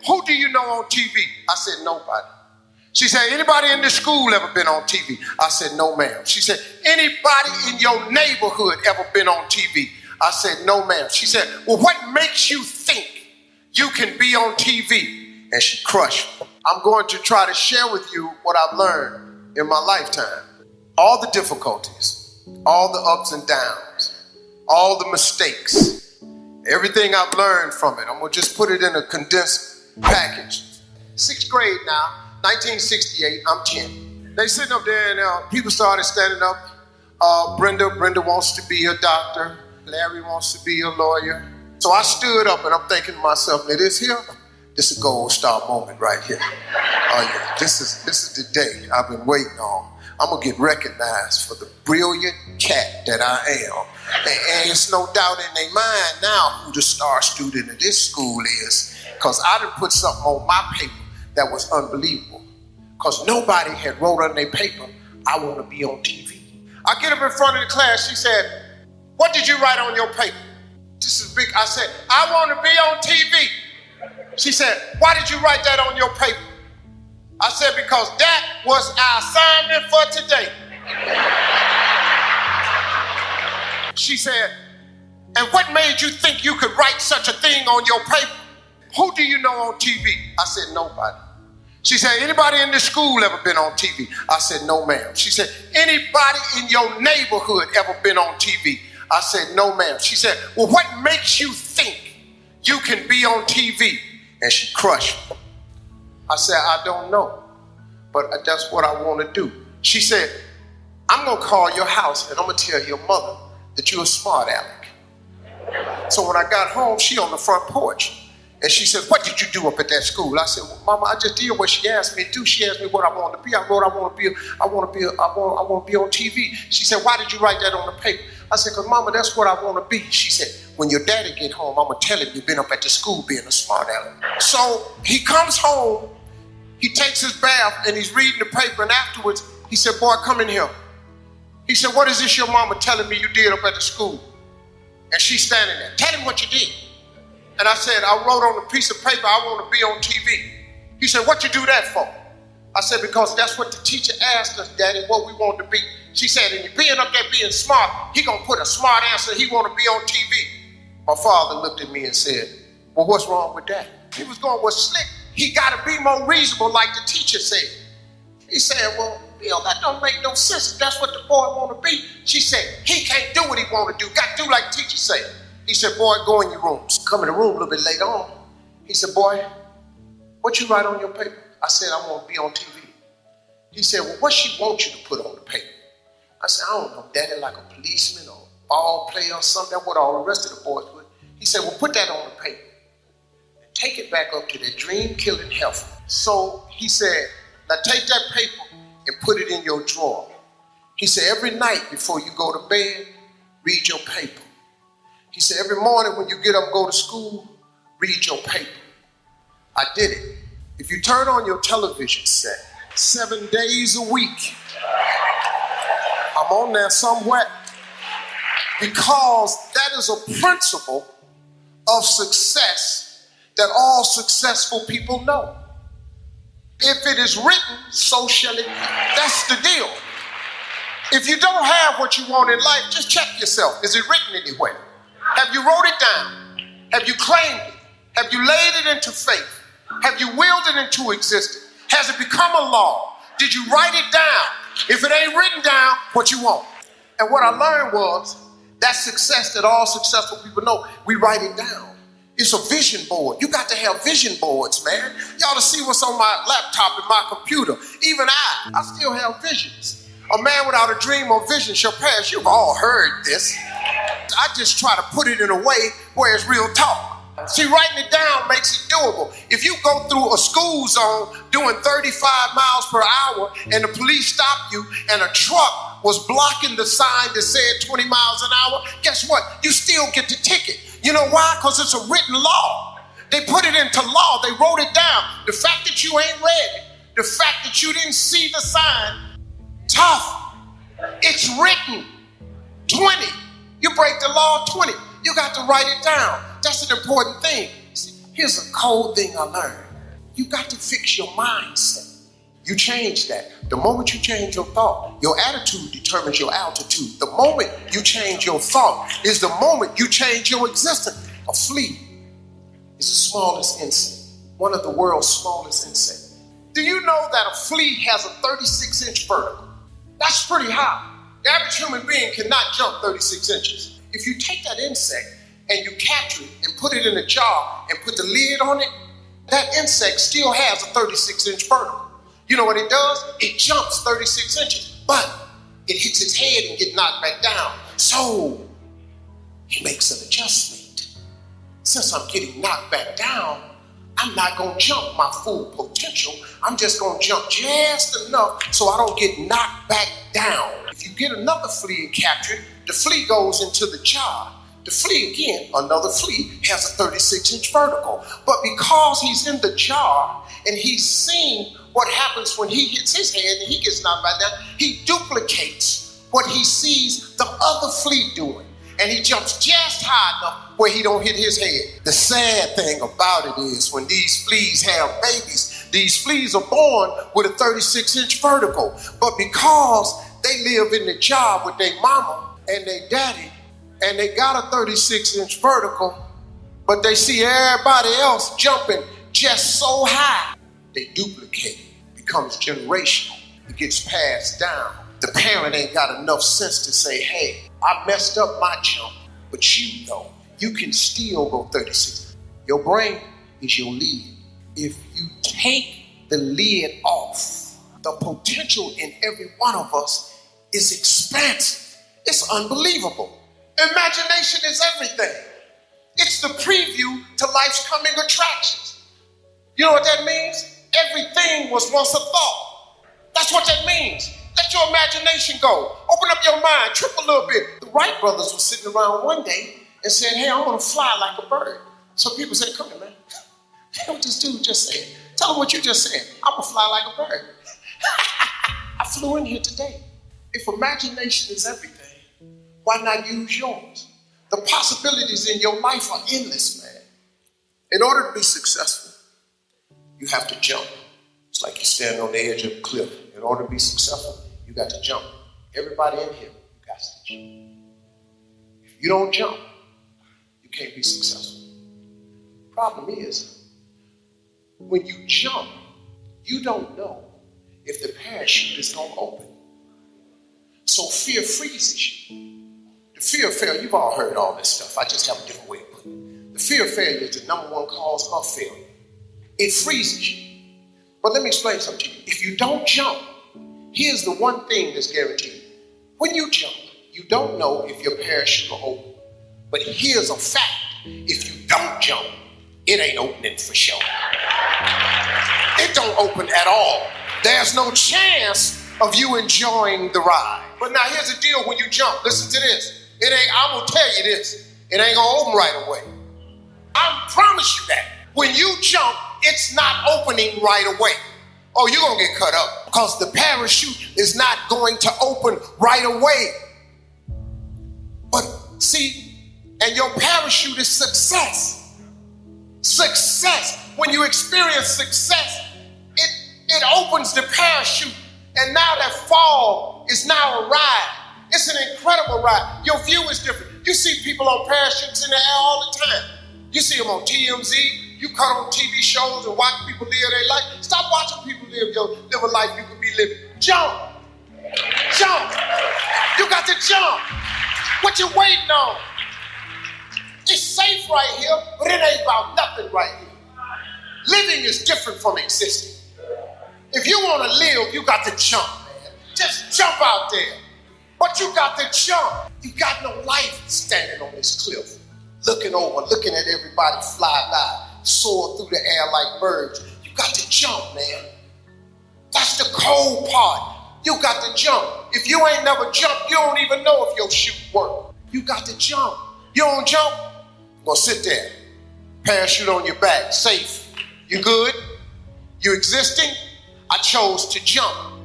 who do you know on TV? I said, nobody. She said, anybody in this school ever been on TV? I said, no, ma'am. She said, anybody in your neighborhood ever been on TV? I said, no, ma'am. She said, well, what makes you think you can be on TV? And she crushed me. I'm going to try to share with you what I've learned in my lifetime. All the difficulties, all the ups and downs, all the mistakes, everything I've learned from it. I'm going to just put it in a condensed package. 6th grade now, 1968, I'm 10. They sitting up there and people started standing up. Brenda wants to be a doctor. Larry wants to be a lawyer. So I stood up and I'm thinking to myself, now this is a gold star moment right here. Oh yeah, this is the day I've been waiting on. I'm gonna get recognized for the brilliant cat that I am. And it's no doubt in their mind now who the star student of this school is, because I done put something on my paper that was unbelievable. Because nobody had wrote on their paper, I want to be on TV. I get up in front of the class, she said, what did you write on your paper? This is big. I said, I want to be on TV. She said, why did you write that on your paper? I said, because that was our assignment for today. She said, and what made you think you could write such a thing on your paper? Who do you know on TV? I said, nobody. She said, anybody in this school ever been on TV? I said, no, ma'am. She said, anybody in your neighborhood ever been on TV? I said, no, ma'am. She said, well, what makes you think you can be on TV? And she crushed me. I said, I don't know, but that's what I want to do. She said, I'm going to call your house and I'm going to tell your mother that you're a smart aleck. So when I got home, she on the front porch. And she said, what did you do up at that school? I said, well, Mama, I just did what she asked me to do. She asked me what I wanted to be. I wrote, I want to be on TV. She said, why did you write that on the paper? I said, because Mama, that's what I want to be. She said, when your daddy get home, I'm going to tell him you've been up at the school being a smart aleck. So he comes home, he takes his bath and he's reading the paper, and afterwards he said, boy, come in here. He said, what is this your mama telling me you did up at the school? And she's standing there. Tell him what you did. And I said, I wrote on a piece of paper, I want to be on TV. He said, what you do that for? I said, because that's what the teacher asked us, Daddy, what we want to be. She said, and you being up there being smart, he gonna put a smart answer, he want to be on TV. My father looked at me and said, well, what's wrong with that? He was going, well, Slick, he gotta be more reasonable like the teacher said. He said, well, Bill, that don't make no sense if that's what the boy want to be. She said, he can't do what he want to do, got to do like the teacher said. He said, boy, go in your rooms. Come in the room a little bit later on. He said, boy, what you write on your paper? I said, I want to be on TV. He said, well, what she want you to put on the paper? I said, I don't know, Daddy, like a policeman or a ball player or something. That's what all the rest of the boys would. He said, well, put that on the paper and take it back up to that dream-killing heifer. So he said, now take that paper and put it in your drawer. He said, every night before you go to bed, read your paper. He said, every morning when you get up and go to school, read your paper. I did it. If you turn on your television set 7 days a week, I'm on there somewhere, because that is a principle of success that all successful people know. If it is written, so shall it be. That's the deal. If you don't have what you want in life, just check yourself. Is it written anywhere? Have you wrote it down? Have you claimed it? Have you laid it into faith? Have you willed it into existence? Has it become a law? Did you write it down? If it ain't written down, what you want? And what I learned was that success that all successful people know, we write it down. It's a vision board. You got to have vision boards, man. Y'all to see what's on my laptop and my computer. Even I still have visions. A man without a dream or vision shall perish. You've all heard this. I just try to put it in a way where it's real talk. See, writing it down makes it doable. If you go through a school zone doing 35 miles per hour and the police stop you and a truck was blocking the sign that said 20 miles an hour, guess what? You still get the ticket. You know why? Because it's a written law. They put it into law. They wrote it down. The fact that you ain't read it, the fact that you didn't see the sign, tough. It's written. 20. You break the law, 20. You got to write it down. That's an important thing. See, here's a cold thing I learned. You got to fix your mindset. You change that. The moment you change your thought, your attitude determines your altitude. The moment you change your thought is the moment you change your existence. A flea is the smallest insect, one of the world's smallest insects. Do you know that a flea has a 36-inch vertical? That's pretty high. The average human being cannot jump 36 inches. If you take that insect and you capture it and put it in a jar and put the lid on it, that insect still has a 36-inch vertical. You know what it does? It jumps 36 inches, but it hits its head and gets knocked back down. So he makes an adjustment. Since I'm getting knocked back down, I'm not gonna jump my full potential. I'm just gonna jump just enough so I don't get knocked back down. If you get another flea and capture it, the flea goes into the jar. The flea again, another flea, has a 36-inch vertical. But because he's in the jar and he's seen what happens when he hits his head and he gets knocked back down, he duplicates what he sees the other flea doing. And he jumps just high enough where he don't hit his head. The sad thing about it is when these fleas have babies, these fleas are born with a 36-inch vertical. But because they live in the jar with their mama and their daddy, and they got a 36-inch vertical, but they see everybody else jumping just so high, they duplicate it. It becomes generational. It gets passed down. The parent ain't got enough sense to say, hey, I messed up my jump, but you though, you can still go 36. Your brain is your lid. If you take the lid off, the potential in every one of us is expansive. It's unbelievable. Imagination is everything. It's the preview to life's coming attractions. You know what that means? Everything was once a thought. That's what that means. Let your imagination go. Open up your mind, trip a little bit. The Wright brothers were sitting around one day and said, hey, I want to fly like a bird. So people said, come here, man. Hey, what this dude just said. Tell him what you just said. I'm going to fly like a bird. I flew in here today. If imagination is everything, why not use yours? The possibilities in your life are endless, man. In order to be successful, you have to jump. It's like you're standing on the edge of a cliff. In order to be successful, you got to jump. Everybody in here, you got to jump. If you don't jump, you can't be successful. Problem is, when you jump, you don't know if the parachute is going to open. So fear freezes you. The fear of failure, you've all heard all this stuff. I just have a different way of putting it. The fear of failure is the number one cause of failure. It freezes you. But let me explain something to you. If you don't jump, here's the one thing that's guaranteed. When you jump, you don't know if your parachute will open. But here's a fact. If you don't jump, it ain't opening for sure. It don't open at all. There's no chance of you enjoying the ride. But now here's the deal when you jump. Listen to this. I will tell you this. It ain't gonna open right away. I promise you that. When you jump, it's not opening right away. Oh, you're gonna get cut up because the parachute is not going to open right away. But see, and your parachute is success. Success. When you experience success, it opens the parachute. And now that fall is now a ride. It's an incredible ride. Your view is different. You see people on parachutes in the air all the time. You see them on TMZ. You cut on TV shows and watch people live their life. Stop watching people live a life you could be living. Jump. Jump. You got to jump. What you waiting on? It's safe right here, but it ain't about nothing right here. Living is different from existing. If you want to live, you got to jump, man. Just jump out there. But you got to jump. You got no life standing on this cliff, looking over, looking at everybody fly by, soar through the air like birds. You got to jump, man. That's the cold part. You got to jump. If you ain't never jumped, you don't even know if your chute works. You got to jump. You don't jump, well, sit there. Parachute on your back, safe. You good? You existing? I chose to jump.